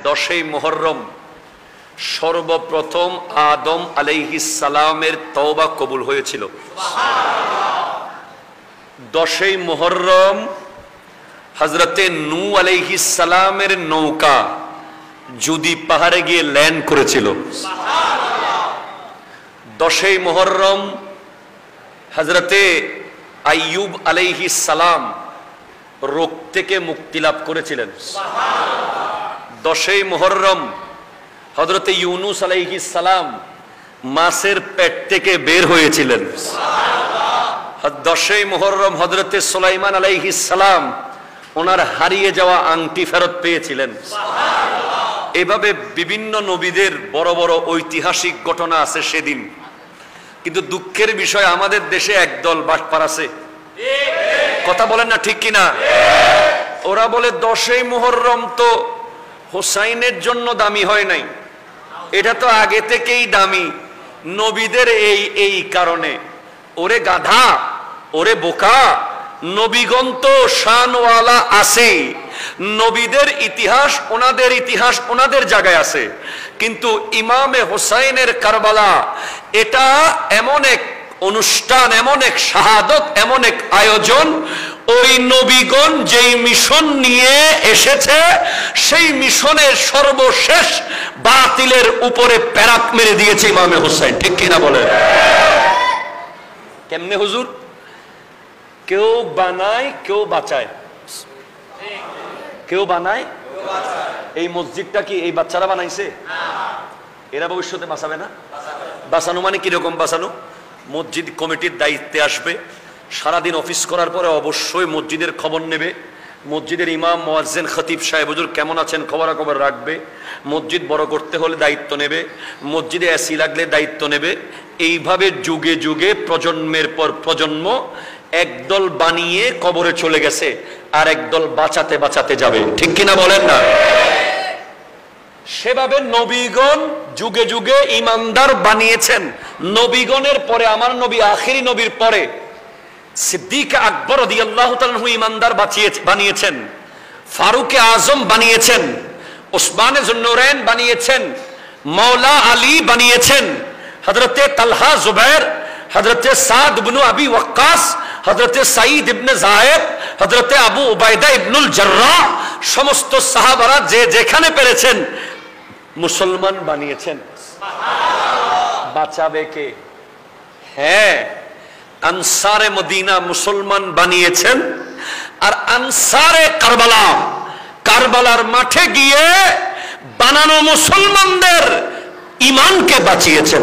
10ই মুহররম সর্বপ্রথম আদম আলাইহিস সালামের তওবা কবুল হয়েছিল। সুবহানাল্লাহ। 10ই মুহররম হযরতে নূহ আলাইহিস সালামের নৌকা জুদি পাহাড়ে গিয়ে ল্যান্ড করেছিল। সুবহানাল্লাহ। 10ই মুহররম হযরতে আইয়ুব আলাইহিস সালাম রোগ থেকে মুক্তি লাভ করেছিলেন। সুবহানাল্লাহ। 10ই মুহররম হযরতে ইউনুস আলাইহিস সালাম মাছের পেট থেকে বের হয়েছিলেন। সুবহানাল্লাহ। 10ই মুহররম হযরতে সুলাইমান আলাইহিস সালাম ওনার হারিয়ে যাওয়া আংটি ফেরত পেয়েছিলেন। সুবহানাল্লাহ। এভাবে বিভিন্ন নবীদের বড় বড় ঐতিহাসিক ঘটনা আছে সেদিন। কিন্তু দুঃখের বিষয় আমাদের দেশে একদল বাটপার আছে, কথা বলেন না ঠিক কিনা? ওরা বলে 10ই মুহররম তো হোসাইনের জন্য দামি হয় নাই, এটা তো আগে থেকেই দামি নবীদের এই কারণে। ওরে গাধা, ওরে বোকা, নবীগণ তো শানওয়ালা আছে, নবীদের ইতিহাস ওনাদের জায়গায় আছে, কিন্তু ইমামে হোসাইনের কারবালা এটা এমন এক অনুষ্ঠান, এমন এক শাহাদত, এমন এক আয়োজন, ওই নবীগণ যেই মিশন নিয়ে এসেছে সেই মিশনের সর্বশেষ বাতিলের উপরে প্যারাক মেরে দিয়েছে ইমামে হোসেন, ঠিক কিনা বলে? কেমনে হুজুর? কেউ বানায় কেউ বাঁচায়, কেউ বানায়। এই মসজিদটা কি এই বাচ্চারা বানাইছে? এরা ভবিষ্যতে বাঁচাবে না? বাঁচানো মানে কিরকম বাঁচানো? মসজিদ কমিটির দায়িত্বে আসবে, সারাদিন অফিস করার পরে অবশ্যই মসজিদের খবর নেবে, মসজিদের ইমাম মুয়াজ্জিন খতিব সাহেব হুজুর কেমন আছেন খবরাখবর রাখবে, মসজিদ বড় করতে হলে দায়িত্ব নেবে, মসজিদে এসি লাগলে দায়িত্ব নেবে। এইভাবে যুগে যুগে প্রজন্মের পর প্রজন্ম একদল বানিয়ে কবরে চলে গেছে, আর একদল বাঁচাতে বাঁচাতে যাবে, ঠিক কিনা বলেন না? সেভাবে নবীগণ যুগে যুগে ইমানদার বানিয়েছেন। নবীগণের পরে আমার নবী আখিরি নবীর পরে সিদ্দিক আকবর রাদিয়াল্লাহু তাআলা আনহু ইমানদার বানিয়েছেন, ফারুক আজম বানিয়েছেন, ওসমানে যুন্নুরাইন বানিয়েছেন, মাওলা আলী বানিয়েছেন, হযরতে তালহা জুবাইর, হযরতে সাদ ইবনে আবি ওয়াক্কাস, হযরতে সাঈদ ইবনে যায়েদ, হযরতে আবু উবাইদা ইবনুল জাররাহ, সমস্ত সাহাবারা যে যেখানে পেরেছেন মুসলমান বানিয়েছেন। সুবহানাল্লাহ। বাঁচাবে কে? হ্যাঁ, আনসারে মদিনা মুসলমান বানিয়েছেন, আর আনসারে কারবালা, কারবালার মাঠে গিয়ে বানানো মুসলমানদের ঈমানকে বাঁচিয়েছেন।